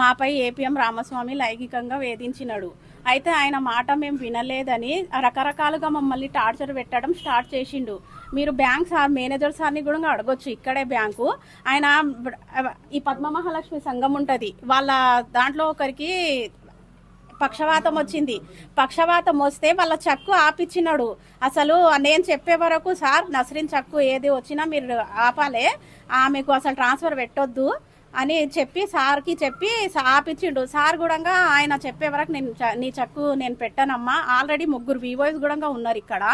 మాపై ఏపీఎం రామస్వామి లైంగికంగా వేధించినాడు. అయితే ఆయన మాట మేము వినలేదని రకరకాలుగా మమ్మల్ని టార్చర్ పెట్టడం స్టార్ట్ చేసిండు. మీరు బ్యాంక్ సార్ మేనేజర్ సార్ని కూడా అడగొచ్చు, ఇక్కడే బ్యాంకు. ఆయన ఈ పద్మ మహాలక్ష్మి సంఘం ఉంటుంది, వాళ్ళ దాంట్లో ఒకరికి పక్షవాతం వచ్చింది. పక్షవాతం వస్తే వాళ్ళ చక్కు ఆపిచ్చినాడు. అసలు నేను చెప్పే వరకు సార్ నస్రీన్ చక్కు ఏది వచ్చినా మీరు ఆపాలే, ఆమెకు అసలు ట్రాన్స్ఫర్ పెట్టొద్దు అని చెప్పి సార్కి చెప్పి ఆపిచ్చిండు. సార్ కూడా ఆయన చెప్పే వరకు నీ చక్కు నేను పెట్టానమ్మా, ఆల్రెడీ 3 వివోస్ కూడా ఉన్నారు ఇక్కడ,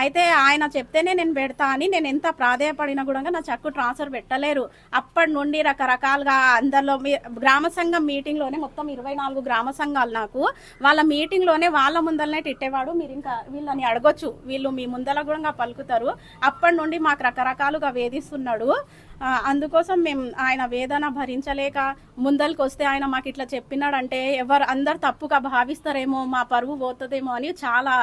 అయితే ఆయన చెప్తేనే నేను పెడతా అని నేను ఎంత ప్రాధేయపడినా కూడా నా చక్కు ట్రాన్స్ఫర్ పెట్టలేరు. అప్పటి నుండి రకరకాలుగా అందరిలో గ్రామ సంఘం మీటింగ్లోనే మొత్తం 24 గ్రామ సంఘాలు నాకు, వాళ్ళ మీటింగ్లోనే వాళ్ళ ముందరనే తిట్టేవాడు. మీరు ఇంకా వీళ్ళని అడగొచ్చు, వీళ్ళు మీ ముందర కూడా పలుకుతారు. అప్పటి నుండి మాకు రకరకాలుగా వేధిస్తున్నాడు. అందుకోసం మేము ఆయన వేదన భరించలేక ముందరికి వస్తే ఆయన మాకు ఇట్లా చెప్పినాడంటే అందరు తప్పుగా భావిస్తారేమో, మా పరువు పోతుందేమో అని చాలా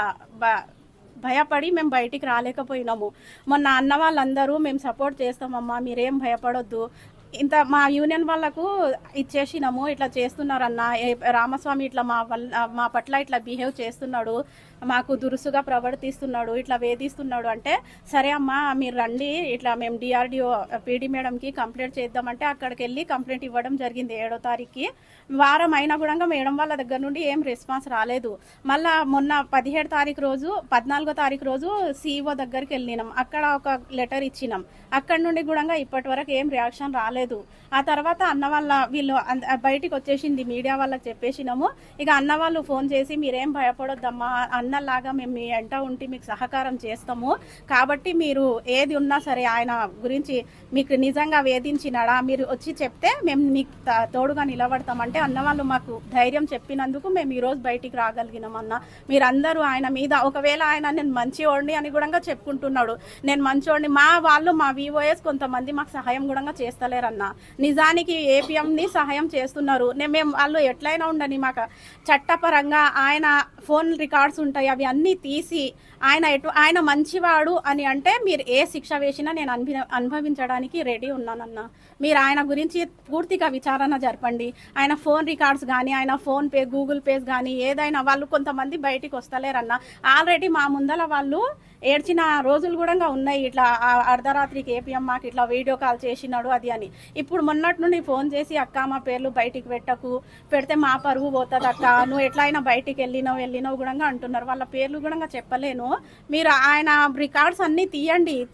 భయపడి మేము బయటికి రాలేకపోయినాము. మొన్న అన్న వాళ్ళందరూ మేము సపోర్ట్ చేస్తామమ్మా, మీరేం భయపడొద్దు, ఇంత మా యూనియన్ వాళ్ళకు ఇచ్చేసినాము, ఇట్లా చేస్తున్నారన్న రామస్వామి ఇట్లా మా పట్ల ఇట్లా బిహేవ్ చేస్తున్నాడు, మాకు దురుసుగా ప్రవర్తిస్తున్నాడు, ఇట్లా వేధిస్తున్నాడు అంటే సరే అమ్మా మీరు రండి, ఇట్లా మేము డిఆర్డిఓ పీడీ మేడంకి కంప్లైంట్ చేద్దామంటే అక్కడికి వెళ్ళి కంప్లైంట్ ఇవ్వడం జరిగింది 7వ తారీఖుకి. వారం అయినా కూడా మేడం వాళ్ళ దగ్గర నుండి ఏం రెస్పాన్స్ రాలేదు. మళ్ళీ మొన్న 17వ తారీఖు రోజు 14వ తారీఖు రోజు సిఇఓ దగ్గరికి వెళ్ళినాం, అక్కడ ఒక లెటర్ ఇచ్చినాం, అక్కడ నుండి కూడా ఇప్పటి వరకు ఏం రియాక్షన్ రాలేదు. ఆ తర్వాత అన్న వాళ్ళ వీళ్ళు బయటికి వచ్చేసింది, మీడియా వాళ్ళకి చెప్పేసినాము. ఇక అన్న వాళ్ళు ఫోన్ చేసి మీరేం భయపడొద్దమ్మా, అన్నలాగా మేము మీ వెంట ఉండి మీకు సహకారం చేస్తాము, కాబట్టి మీరు ఏది ఉన్నా సరే ఆయన గురించి మీకు నిజంగా వేధించినాడా మీరు వచ్చి చెప్తే మేము మీకు తోడుగా నిలబడతామంటే అన్న వాళ్ళు మాకు ధైర్యం చెప్పినందుకు మేము ఈరోజు బయటికి రాగలిగినాం. అన్న మీరందరూ ఆయన మీద ఒకవేళ ఆయన నేను మంచివాడిని అని కూడా చెప్పుకుంటున్నాడు, నేను మంచివాడిని, మా వాళ్ళు మా వివోఎస్ కొంతమంది మాకు సహాయం కూడా చేస్తలేరన్న, నిజానికి ఏపీఎంని సహాయం చేస్తున్నారు. మేము వాళ్ళు ఎట్లయినా ఉండని మాకు చట్టపరంగా ఆయన ఫోన్ రికార్డ్స్ ఉంటాయి, అవి అన్నీ తీసి ఆయన మంచివాడు అని అంటే మీరు ఏ శిక్ష వేసినా నేను అనుభవించడానికి రెడీ ఉన్నానన్న. మీరు ఆయన గురించి పూర్తిగా విచారణ జరపండి. ఆయన ఫోన్ రికార్డ్స్ కానీ ఆయన ఫోన్ పే గూగుల్ పేస్ కానీ ఏదైనా వాళ్ళు కొంతమంది బయటికి వస్తలేరన్న. ఆల్రెడీ మా ముందల వాళ్ళు ఏడ్చిన రోజులు కూడా ఉన్నాయి, ఇట్లా అర్ధరాత్రికి ఏపీఎం మాకు ఇట్లా వీడియో కాల్ చేసినాడు అది అని. ఇప్పుడు మొన్నటి నుండి ఫోన్ చేసి అక్క మా పేర్లు బయటికి పెడితే మా పరువు పోతుంది అక్క, నువ్వు ఎట్లయినా బయటికి వెళ్ళినావు కూడా అంటున్నారు. వాళ్ళ పేర్లు కూడా చెప్పలేను, మీరు ఆయన రికార్డ్స్ అన్నీ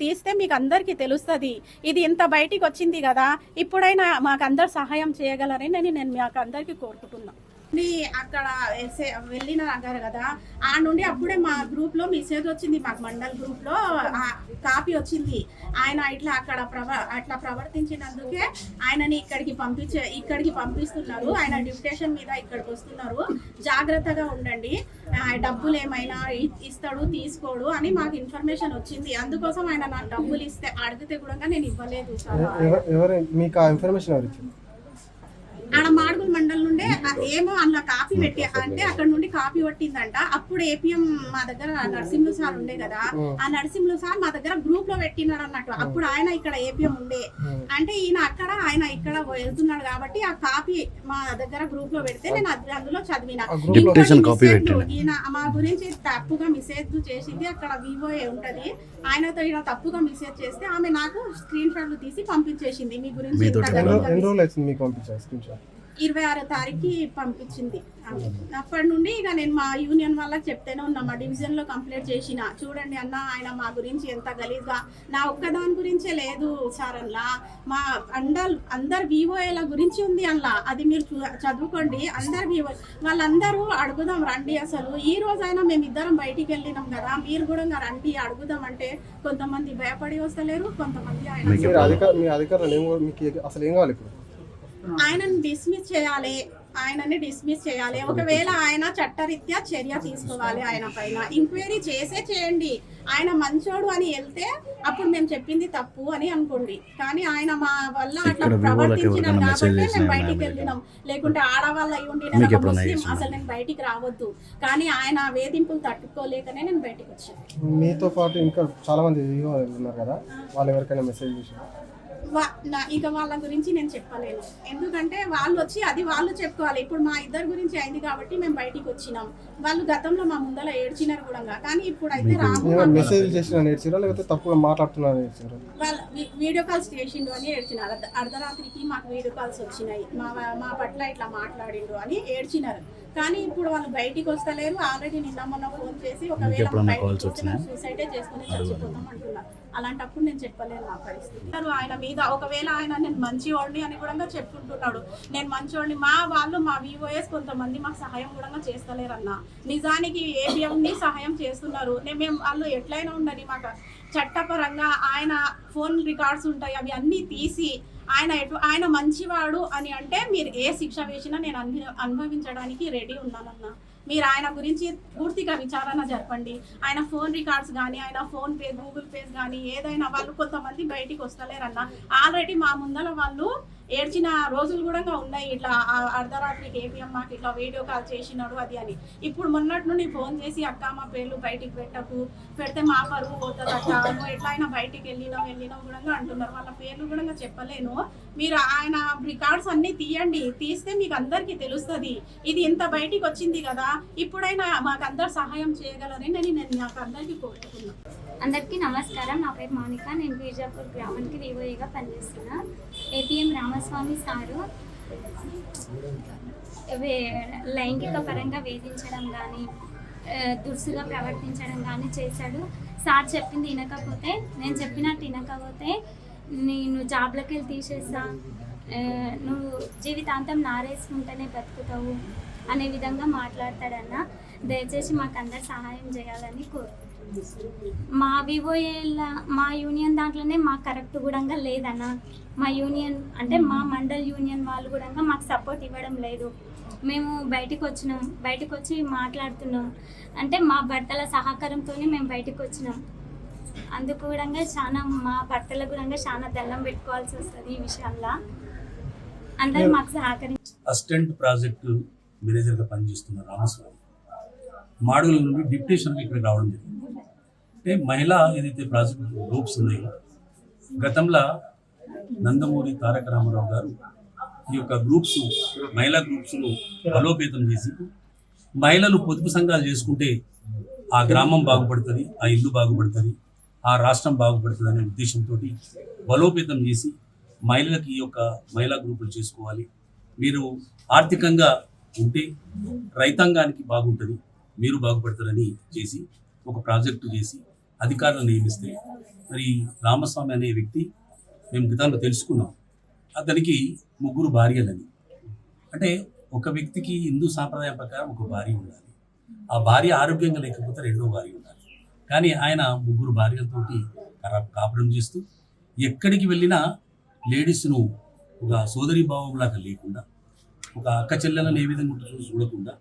తీస్తే మీకు అందరికీ తెలుస్తుంది ఇది ఇంత బయటికి వచ్చింది కదా, ఇప్పుడైనా మాకు అందరు సహాయం చేయగలరని నేను మాకు అందరికీ కోరుకుంటున్నాను. అక్కడ వెళ్ళిన అన్నారు కదా, ఆ నుండి అప్పుడే మా గ్రూప్ లో మెసేజ్ వచ్చింది, మాకు మండల్ గ్రూప్ లో కాపీ వచ్చింది. ఆయన ఇట్లా అట్లా ప్రవర్తించినందుకే ఆయనని ఇక్కడికి పంపిస్తున్నారు, ఆయన డిప్యుటేషన్ మీద ఇక్కడికి వస్తున్నారు, జాగ్రత్తగా ఉండండి, డబ్బులు ఏమైనా ఇస్తాడు తీసుకోడు అని మాకు ఇన్ఫర్మేషన్ వచ్చింది. అందుకోసం ఆయన నాకు డబ్బులు అడిగితే కూడా నేను ఇవ్వలేదు. ఆడ మాడుగుల మండల్ నుండే ఏమో అందులో కాపీ పెట్టి అంటే అక్కడ నుండి కాపీ పట్టిందంట. అప్పుడు ఏపీఎం మా దగ్గర నరసింహులు సార్ ఉండే కదా, ఆ నరసింహులు సార్ మా దగ్గర గ్రూప్ లో పెట్టినాడు అన్నట్టు. అప్పుడు ఆయన ఇక్కడ ఏపీఎం ఉండే అంటే ఈయన అక్కడ ఆయన ఇక్కడ వెళ్తున్నాడు కాబట్టి ఆ కాపీ మా దగ్గర గ్రూప్ లో పెడితే నేను అందులో చదివిన. ఈయన మా గురించి తప్పుగా మెసేజ్ చేసింది, అక్కడ వివోఏ ఉంటది, ఆయనతో ఇలా తప్పుగా మెసేజ్ చేస్తే ఆమె నాకు స్క్రీన్ షాట్లు తీసి పంపించేసింది. మీ గురించి 26వ తారీఖుకి పంపించింది. అప్పటి నుండి ఇక నేను మా యూనియన్ వాళ్ళకి చెప్తేనే ఉన్నా, మా డివిజన్ లో కంప్లైంట్ చేసిన, చూడండి అన్న ఆయన మా గురించి ఎంత గలీజ్గా, నా ఒక్కదాని గురించే లేదు సార్, అలా మా అందరు వివోఏల గురించి ఉంది అలా, అది మీరు చదువుకోండి, అందరు వివో వాళ్ళందరూ అడుగుదాం రండి, అసలు ఈ రోజైనా మేము ఇద్దరం బయటికి వెళ్ళినాం కదా, మీరు కూడా రండి అడుగుదాం అంటే కొంతమంది భయపడి వస్తలేరు, కొంతమంది ఆయనని డిస్మిస్ చేయాలి, ఒకవేళ ఆయన చట్టరీత్యా చర్య తీసుకోవాలి, ఆయన పైన ఎంక్వైరీ చేయండి. ఆయన మంచోడు అని వెళ్తే అప్పుడు మేము చెప్పింది తప్పు అని అనుకోండి, కానీ ఆయన మా వల్ల అట్లా ప్రవర్తించినాం కాబట్టి మేము బయటికి వెళ్ళినాం, లేకుంటే ఆడవాళ్ళు అయి ఉండి ముస్లిం అసలు నేను బయటికి రావద్దు, కానీ ఆయన వేధింపులు తట్టుకోలేకనే నేను బయటికి వచ్చాను. మీతో పాటు ఇంకా చాలా మంది ఉన్నారు కదా, వాళ్ళు ఎవరికైనా మెసేజ్ చేశారు? ఇక వాళ్ళ గురించి నేను చెప్పలేను, ఎందుకంటే వాళ్ళు వచ్చి అది వాళ్ళు చెప్పుకోవాలి. ఇప్పుడు మా ఇద్దరి గురించి అయింది కాబట్టి మేము బయటికి వచ్చినాం. వాళ్ళు గతంలో మా ముందర ఏడ్చినారు కూడా, కానీ ఇప్పుడు అయితే మెసేజ్ చేసిన నేర్చారా లేకపోతే తప్పుగా మాట్లాడుతున్నారు నేర్చారా? వాళ్ళ వీడియో కాల్స్ చేసిండు అని ఏడ్చినారు. అర్ధరాత్రికి మాకు వీడియో కాల్స్ వచ్చినాయి, మా పట్ల ఇట్లా మాట్లాడిండు అని ఏడ్చినారు. కానీ ఇప్పుడు వాళ్ళు బయటికి వస్తలేరు. ఆల్రెడీ నిన్న మొన్న ఫోన్ చేసి ఒకవేళ సూసైడే చేసుకుని చచ్చిపోతాం అంటున్నారు. అలాంటప్పుడు నేను చెప్పలేను నా పరిస్థితి. ఆయన మీద ఒకవేళ ఆయన నేను మంచివాడిని అని కూడా చెప్పుకుంటున్నాడు. నేను మంచివాడిని, మా వివోఎస్ కొంతమంది మాకు సహాయం కూడా చేస్తలేరన్న. నిజానికి ఏబిఎంని సహాయం చేస్తున్నారు. మేము వాళ్ళు ఎట్లయినా ఉండని మాకు చట్టపరంగా ఆయన ఫోన్ రికార్డ్స్ ఉంటాయి, అవి అన్నీ తీసి ఆయన మంచివాడు అని అంటే మీరు ఏ శిక్ష వేసినా నేను అనుభవించడానికి రెడీ ఉన్నానన్న. మీరు ఆయన గురించి పూర్తిగా విచారణ జరపండి. ఆయన ఫోన్ రికార్డ్స్ కానీ, ఆయన ఫోన్ పే, గూగుల్ పేస్ కానీ ఏదైనా వాళ్ళు కొంతమంది బయటికి వస్తలేరన్న. ఆల్రెడీ మా ముందర వాళ్ళు ఏడ్చిన రోజులు కూడా ఉన్నాయి. ఇట్లా అర్ధరాత్రికి ఏపీఎం మాకు ఇట్లా వీడియో కాల్ చేసినాడు అది అని. ఇప్పుడు మొన్నటి నుండి ఫోన్ చేసి అక్క మా పేర్లు బయటికి పెడితే మా పరువు పోతుందట, నువ్వు ఎట్లయినా బయటికి వెళ్ళినావు కూడా అంటున్నారు. వాళ్ళ పేర్లు కూడా చెప్పలేను. మీరు ఆయన రికార్డ్స్ అన్నీ తీస్తే మీకు అందరికీ తెలుస్తుంది. ఇది ఇంత బయటికి వచ్చింది కదా, ఇప్పుడైనా మాకు అందరు సహాయం చేయగలరని నేను నాకు అందరికీ కోరుకుంటున్నాను. అందరికీ నమస్కారం. నా పేరు మౌనిక. నేను బీజాపూర్ గ్రామానికి వివోఏగా పనిచేస్తున్నా. ఏపీఎం రామస్వామి సారు లైంగిక పరంగా వేధించడం కానీ, దురుసుగా ప్రవర్తించడం కానీ చేశాడు. సార్ చెప్పింది వినకపోతే, నేను చెప్పినట్టు వినకపోతే నేను జాబ్లోకి వెళ్ళి తీసేస్తా, నువ్వు జీవితాంతం నారేసుకుంటేనే బతుకుతావు అనే విధంగా మాట్లాడతాడన్న. దయచేసి మాకు అందరు సహాయం చేయాలని కోరుకుంటున్నాను. మా మా యూనియన్ దాంట్లోనే మాకు కరెక్ట్ కూడా లేదన్న. మా యూనియన్ అంటే మా మండల్ యూనియన్ వాళ్ళు కూడా మాకు సపోర్ట్ ఇవ్వడం లేదు. మేము బయటకు వచ్చి మాట్లాడుతున్నాం అంటే మా భర్తల సహకారంతోనే మేము బయటకు వచ్చినాం. అందుకు కూడా చాలా మా భర్తలకు కూడా చాలా దండం పెట్టుకోవాల్సి వస్తుంది. ఈ విషయంలో అందరూ మాకు సహకరించి. అసిస్టెంట్ ప్రాజెక్టు మేనేజర్గా పనిచేస్తున్న రామస్వామి మాడుగుల నుండి డిప్యూటేషన్ ఇక్కడికి రావడం జరిగింది. అంటే మహిళా ఏదైతే ప్రాజెక్ట్ గ్రూప్స్ ఉన్నాయో, గతంలో నందమూరి తారక రామారావు గారు ఈ యొక్క మహిళా గ్రూప్స్ను బలోపేతం చేసి మహిళలు పొదుపు సంఘాలు చేసుకుంటే ఆ గ్రామం బాగుపడుతుంది, ఆ ఇల్లు బాగుపడుతుంది, ఆ రాష్ట్రం బాగుపడుతుంది అనే ఉద్దేశంతో బలోపేతం చేసి మహిళలకి ఈ యొక్క మహిళా గ్రూపులు చేసుకోవాలి, మీరు ఆర్థికంగా ఉంటే రైతాంగానికి బాగుంటుంది, మీరు బాగుపడతారని చేసి ఒక ప్రాజెక్టు చేసి అధికారులను నియమిస్తే, మరి రామస్వామి అనే వ్యక్తి మేము గతంలో తెలుసుకున్నాం, అతనికి 3 భార్యలని. అంటే ఒక వ్యక్తికి హిందూ సాంప్రదాయం ప్రకారం ఒక భార్య ఉండాలి, ఆ భార్య ఆరోగ్యంగా లేకపోతే 2వ భార్య ఉండాలి. కానీ ఆయన 3 భార్యలతోటి కాపురం చేస్తూ ఎక్కడికి వెళ్ళినా లేడీస్ను ఒక సోదరి భావంలాగా లేకుండా, ఒక అక్క చెల్లెలను ఏ విధంగా చూడకుండా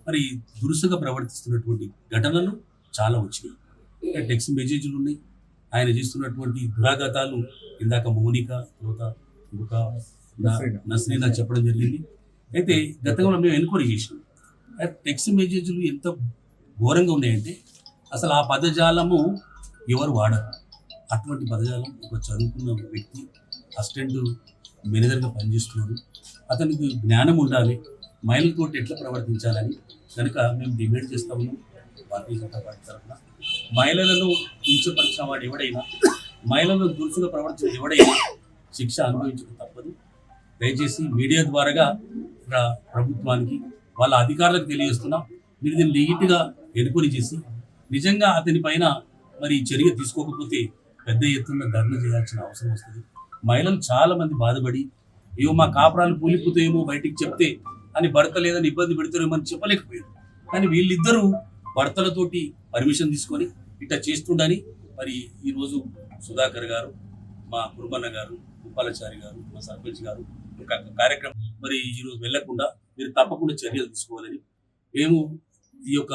మరి దురుసుగా ప్రవర్తిస్తున్నటువంటి ఘటనలు చాలా వచ్చినాయి. టెక్స్ట్ మెసేజ్లు ఉన్నాయి. ఆయన చేస్తున్నటువంటి దురాఘాతాలు ఇందాక మౌనిక తర్వాత ఇంకా నస్రీనా చెప్పడం జరిగింది. అయితే గతంలో మేము ఎన్క్వైరీ చేసినాం. టెక్స్ట్ మెసేజ్లు ఎంత ఘోరంగా ఉన్నాయంటే అసలు ఆ పదజాలము ఎవరు వాడరు. అటువంటి పదజాలం ఒక చదువుకున్న వ్యక్తి అసిస్టెంట్ మేనేజర్గా పనిచేస్తున్నాడు, అతనికి జ్ఞానం ఉండాలి, మహిళలతో ఎట్లా ప్రవర్తించాలని కనుక మేము డిమాండ్ చేస్తా ఉన్నాం. భారతీయ జనతా పార్టీ తరఫున మహిళలను కించపరిచిన వాడు ఎవడైనా, మహిళలను దురుసుగా ప్రవర్తించిన ఎవడైనా శిక్ష అనుభవించడం తప్పదు. దయచేసి మీడియా ద్వారాగా ప్రభుత్వానికి వాళ్ళ అధికారులకు తెలియజేస్తున్నాం, మీరు దీన్ని నీట్గా ఎన్క్వైరీ చేసి నిజంగా అతని పైన మరి చర్య తీసుకోకపోతే పెద్ద ఎత్తున ధర్నా చేయాల్సిన అవసరం వస్తుంది. మహిళలు చాలా మంది బాధపడి ఏమో మా కాపురాలు కూలిపోతాయేమో బయటికి చెప్తే అని భర్త లేదని ఇబ్బంది పెడతారేమో అని చెప్పలేకపోయారు. కానీ వీళ్ళిద్దరూ భర్తలతోటి పర్మిషన్ తీసుకొని ఇట్లా చేస్తుండని మరి ఈరోజు సుధాకర్ గారు, మా కుర్బన్న గారు, ఉప్పాలచారి గారు, మా సర్పంచ్ గారు ఒక కార్యక్రమం మరి ఈరోజు వెళ్లకుండా మీరు తప్పకుండా చర్యలు తీసుకోవాలని మేము ఈ యొక్క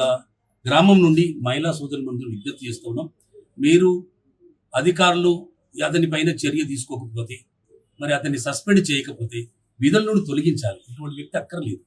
గ్రామం నుండి మహిళా సోదరుల ముందు విజ్ఞప్తి చేస్తూ ఉన్నాం. మీరు అధికారులు అతని పైన చర్య తీసుకోకపోతే, మరి అతన్ని సస్పెండ్ చేయకపోతే విధుల నుండి తొలగించాలి. ఇటువంటి వ్యక్తి అక్కర్లేదు,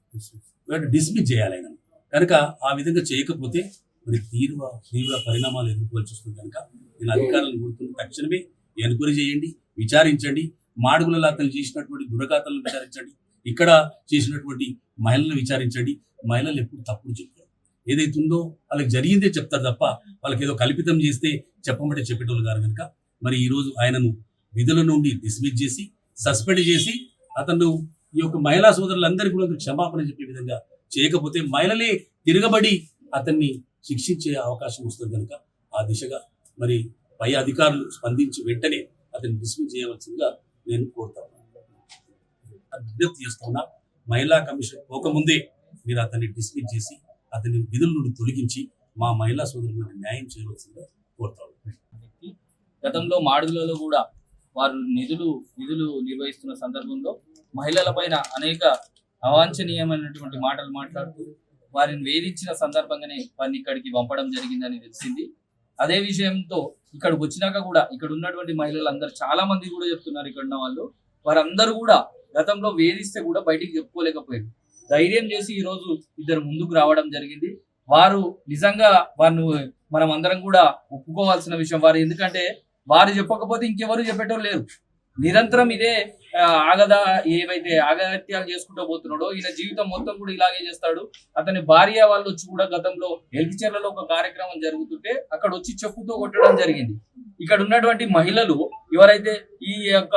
డిస్మిస్ చేయాలి ఆయన. కనుక ఆ విధంగా చేయకపోతే మరి తీవ్ర పరిణామాలు ఎదుర్కోవాల్సి వస్తుంది. కనుక నేను అధికారులను కోరుతున్న తక్షణమే ఎంక్వైరీ చేయండి, విచారించండి, మాడుగులలో అతను చేసినటువంటి దురగాతలను విచారించండి, ఇక్కడ చేసినటువంటి మహిళలను విచారించండి. మహిళలు ఎప్పుడు తప్పుడు చెప్పారు, ఏదైతే ఉందో వాళ్ళకి జరిగిందే చెప్తారు తప్ప వాళ్ళకి ఏదో కల్పితం చేస్తే చెప్పమంటే చెప్పేటోళ్ళు గారు కనుక మరి ఈరోజు ఆయనను విధుల నుండి డిస్మిస్ చేసి సస్పెండ్ చేసి అతను ఈ యొక్క మహిళా సోదరులందరికీ కూడా క్షమాపణ చెప్పే విధంగా చేయకపోతే మహిళలే తిరగబడి అతన్ని శిక్షించే అవకాశం వస్తుంది కనుక ఆ దిశగా మరి పై అధికారులు స్పందించి వెంటనే అతన్ని డిస్మిస్ చేయవలసిందిగా నేను కోరుతాను. విజ్ఞప్తి చేస్తున్నా, మహిళా కమిషన్ పోకముందే మీరు అతన్ని డిస్మిస్ చేసి అతని విధుల నుండి తొలగించి మా మహిళా సోదరులకు న్యాయం చేయవలసిందిగా కోరుతాను. గతంలో మాడుగులలో కూడా వారు నిధులు నిర్వహిస్తున్న సందర్భంలో మహిళల పైన అనేక అవాంఛనీయమైనటువంటి మాటలు మాట్లాడుతూ వారిని వేధించిన సందర్భంగానే వారిని ఇక్కడికి పంపడం జరిగిందని తెలిసింది. అదే విషయంతో ఇక్కడికి వచ్చినాక కూడా ఇక్కడ ఉన్నటువంటి మహిళలందరూ చాలా మంది కూడా చెప్తున్నారు, ఇక్కడ ఉన్న వాళ్ళు వారందరూ కూడా గతంలో వేధిస్తే కూడా బయటికి చెప్పుకోలేకపోయారు. ధైర్యం చేసి ఈరోజు ఇద్దరు ముందుకు రావడం జరిగింది. వారు నిజంగా మనం అందరం కూడా ఒప్పుకోవాల్సిన విషయం. వారు ఎందుకంటే వారు చెప్పకపోతే ఇంకెవరు చెప్పేటోళ్ళు లేరు. నిరంతరం ఇదే ఏవైతే ఆగత్యాలు చేసుకుంటూ పోతున్నాడో ఈయన జీవితం మొత్తం కూడా ఇలాగే చేస్తాడు. అతని భార్య వాళ్ళు వచ్చి కూడా గతంలో ఎల్కిచెర్లలో ఒక కార్యక్రమం జరుగుతుంటే అక్కడ వచ్చి చెప్పుతో కొట్టడం జరిగింది. ఇక్కడ ఉన్నటువంటి మహిళలు ఎవరైతే ఈ యొక్క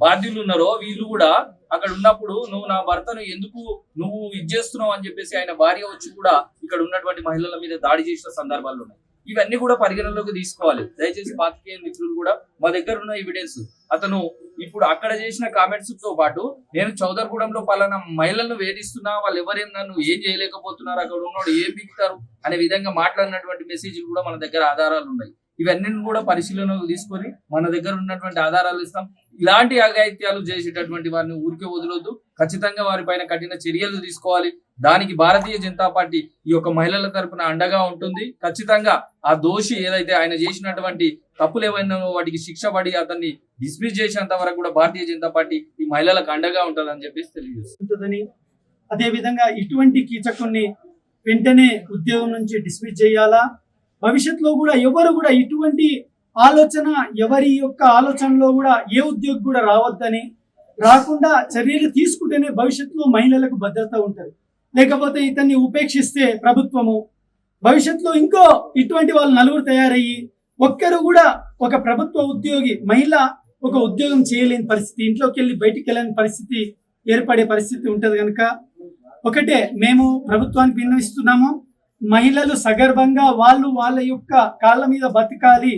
బాధ్యులు ఉన్నారో వీళ్ళు కూడా అక్కడ ఉన్నప్పుడు నువ్వు నా భర్తను ఎందుకు నువ్వు ఇది చేస్తున్నావు అని చెప్పేసి ఆయన భార్య వచ్చి కూడా ఇక్కడ ఉన్నటువంటి మహిళల మీద దాడి చేసిన సందర్భాలు ఉన్నాయి. ఇవన్నీ కూడా పరిగణలోకి తీసుకోవాలి. దయచేసి పాత్రికేయ మిత్రులు కూడా మా దగ్గర ఉన్న ఎవిడెన్స్ అతను ఇప్పుడు అక్కడ చేసిన కామెంట్స్ తో పాటు నేను చౌదర్గూడెంలో పలానా మహిళలను వేధిస్తున్నా, వాళ్ళు ఎవరేం నన్ను ఏం చేయలేకపోతున్నారు, అక్కడ ఉన్నవాడు ఏం బిగుతారు అనే విధంగా మాట్లాడినటువంటి మెసేజ్లు కూడా మన దగ్గర ఆధారాలు ఉన్నాయి. ఇవన్నీ కూడా పరిశీలనకు తీసుకొని మన దగ్గర ఉన్నటువంటి ఆధారాలు ఇస్తాం. ఇలాంటి అఘాయిత్యాలు చేసేటటువంటి వారిని ఊరికే వదలొద్దు. ఖచ్చితంగా వారిపైన కఠిన చర్యలు తీసుకోవాలి. దానికి భారతీయ జనతా పార్టీ ఈ యొక్క మహిళల తరపున అండగా ఉంటుంది. ఖచ్చితంగా ఆ దోషి ఏదైతే ఆయన చేసినటువంటి తప్పులు ఏవైనా వాటికి శిక్ష పడి అతన్ని డిస్మిస్ చేసేంత వరకు కూడా భారతీయ జనతా పార్టీ ఈ మహిళలకు అండగా ఉంటుందని చెప్పేసి తెలియజేస్తుంది. అదే విధంగా ఇటువంటి కీచకుల్ని వెంటనే ఉద్యోగం నుంచి డిస్మిస్ చేయాలా. భవిష్యత్తులో కూడా ఎవరు కూడా ఇటువంటి ఆలోచన ఎవరి యొక్క ఆలోచనలో కూడా ఏ ఉద్యోగి కూడా రాకుండా చర్యలు తీసుకుంటేనే భవిష్యత్తులో మహిళలకు భద్రత ఉంటుంది. లేకపోతే ఇతన్ని ఉపేక్షిస్తే ప్రభుత్వము భవిష్యత్తులో ఇంకో ఇటువంటి వాళ్ళు నలుగురు తయారయ్యి ఒక్కరు కూడా ఒక ప్రభుత్వ ఉద్యోగి మహిళ ఒక ఉద్యోగం చేయలేని పరిస్థితి, ఇంట్లోకి వెళ్ళి బయటికి వెళ్ళని పరిస్థితి ఏర్పడే పరిస్థితి ఉంటుంది. కనుక ఒకటే మేము ప్రభుత్వానికి విన్నవిస్తున్నాము, మహిళలు సగర్వంగా వాళ్ళ యొక్క కాళ్ళ మీద బతకాలి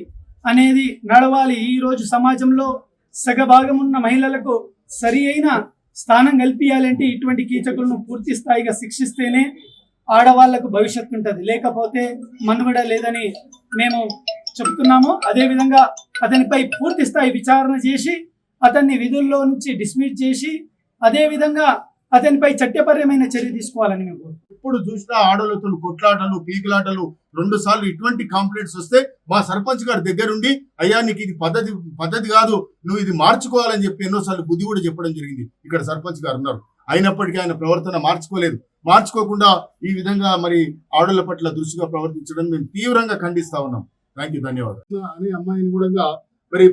అనేది నడవాలి. ఈ రోజు సమాజంలో సగభాగం ఉన్న మహిళలకు సరి అయిన స్థానం కల్పించాలంటే ఇటువంటి కీచకులను పూర్తి స్థాయిగా శిక్షిస్తేనే ఆడవాళ్లకు భవిష్యత్తు ఉంటుంది, లేకపోతే మనుగడ లేదని మేము చెప్తున్నాము. అదేవిధంగా అతనిపై పూర్తి స్థాయి విచారణ చేసి అతన్ని విధుల్లో నుంచి డిస్మిస్ చేసి అదేవిధంగా అతనిపై చట్టపరమైన చర్య తీసుకోవాలని మేము ఇప్పుడు చూసినా ఆడోళ్ళతో కొట్లాటలు పీకులాటలు 2 సార్లు ఇటువంటి కంప్లైంట్స్ వస్తే మా సర్పంచ్ గారి దగ్గరుండి అయ్యా నీకు ఇది పద్ధతి కాదు, నువ్వు ఇది మార్చుకోవాలని చెప్పి ఎన్నోసార్లు బుద్ధి కూడా చెప్పడం జరిగింది. ఇక్కడ సర్పంచ్ గారు ఉన్నారు, అయినప్పటికీ ఆయన ప్రవర్తన మార్చుకోకుండా ఈ విధంగా మరి ఆడోళ్ళ పట్ల దురుసుగా ప్రవర్తించడం మేము తీవ్రంగా ఖండిస్తా ఉన్నాం. థ్యాంక్ యూ, ధన్యవాదాలు. అనే అమ్మాయిని కూడా మరి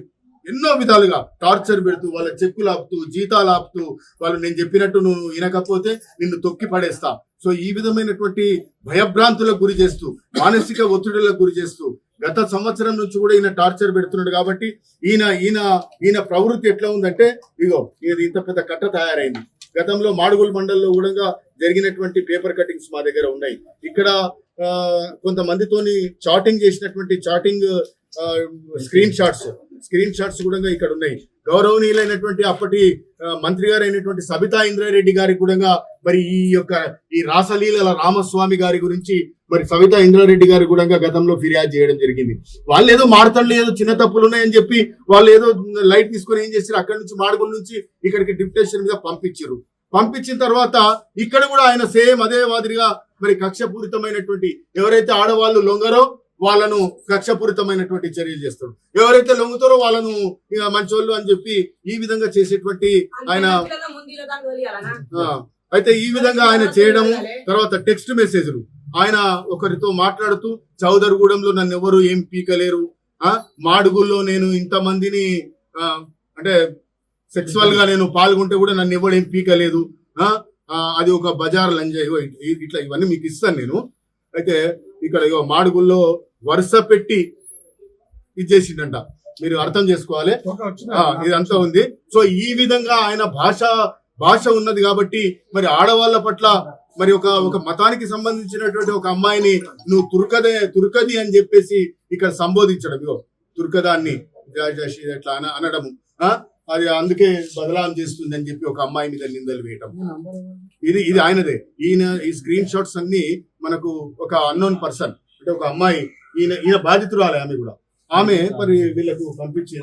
ఎన్నో విధాలుగా టార్చర్ పెడుతూ వాళ్ళ చెక్కులు ఆపుతూ జీతాలు ఆపుతూ వాళ్ళు నేను చెప్పినట్టు నువ్వు వినకపోతే నిన్ను తొక్కి పడేస్తా, సో ఈ విధమైనటువంటి భయభ్రాంతులకు గురి చేస్తూ మానసిక ఒత్తిడులకు గురి చేస్తూ గత సంవత్సరం నుంచి కూడా ఈయన టార్చర్ పెడుతున్నాడు. కాబట్టి ఈయన ప్రవృత్తి ఎట్లా ఉందంటే ఇగో ఇది ఇంత పెద్ద కట్ట తయారైంది. గతంలో మాడుగుల మండలంలో కూడా జరిగినటువంటి పేపర్ కటింగ్స్ మా దగ్గర ఉన్నాయి. ఇక్కడ కొంతమందితోని చాటింగ్ చేసినటువంటి స్క్రీన్ షాట్స్ కూడా ఇక్కడ ఉన్నాయి. గౌరవనీయులైనటువంటి అప్పటి మంత్రి గారు అయినటువంటి సబితా ఇంద్రారెడ్డి గారికి కూడా మరి ఈ రాసలీల రామస్వామి గారి గురించి మరి సబితా ఇంద్రారెడ్డి గారి కూడా గతంలో ఫిర్యాదు చేయడం జరిగింది. వాళ్ళు ఏదో మాడతాళ్ళు ఏదో చిన్న తప్పులు ఉన్నాయని చెప్పి వాళ్ళు ఏదో లైట్ తీసుకొని ఏం చేశారు, అక్కడి నుంచి మాడుగుల నుంచి ఇక్కడికి డిప్యుటేషన్ మీద పంపించిన తర్వాత ఇక్కడ కూడా ఆయన సేమ్ అదే మాదిరిగా మరి కక్షపూరితమైనటువంటి ఎవరైతే ఆడవాళ్ళు లొంగరో వాళ్ళను కక్షపూరితమైనటువంటి చర్యలు చేస్తాడు, ఎవరైతే లొంగుతారో వాళ్ళను మంచోళ్ళు అని చెప్పి ఈ విధంగా చేసేటువంటి ఆయన అయితే ఈ విధంగా ఆయన చేయడము. తర్వాత టెక్స్ట్ మెసేజ్లు ఆయన ఒకరితో మాట్లాడుతూ చౌదర్గూడెంలో నన్ను ఎవరు ఏం పీకలేరు, మాడుగుల్లో నేను ఇంతమందిని అంటే సెక్సువల్ గా నేను పాల్గొంటే కూడా నన్ను ఎవడేం పీకలేదు, అది ఒక బజార్ లంజా, ఇట్లా ఇవన్నీ మీకు ఇస్తాను నేను. అయితే ఇక్కడ మాడుగుల్లో వరుస పెట్టి ఇది చేసిండంట, మీరు అర్థం చేసుకోవాలి. ఇదంతా ఉంది. సో ఈ విధంగా ఆయన భాష ఉన్నది కాబట్టి మరి ఆడవాళ్ళ పట్ల మరి ఒక మతానికి సంబంధించినటువంటి ఒక అమ్మాయిని నువ్వు తుర్కది అని చెప్పేసి ఇక్కడ సంబోధించడం, ఇగో తుర్కదాన్ని ఎట్లా అనడము, అది అందుకే బదలాం చేస్తుంది అని చెప్పి ఒక అమ్మాయి మీద నిందలు వేయటం, ఇది ఆయనదే. ఈ స్క్రీన్ షాట్స్ అన్ని మనకు ఒక అన్నోన్ పర్సన్ అంటే ఒక అమ్మాయి, ఈయన బాధితురాలే, ఆమె కూడా, ఆమె మరి వీళ్ళకు పంపించి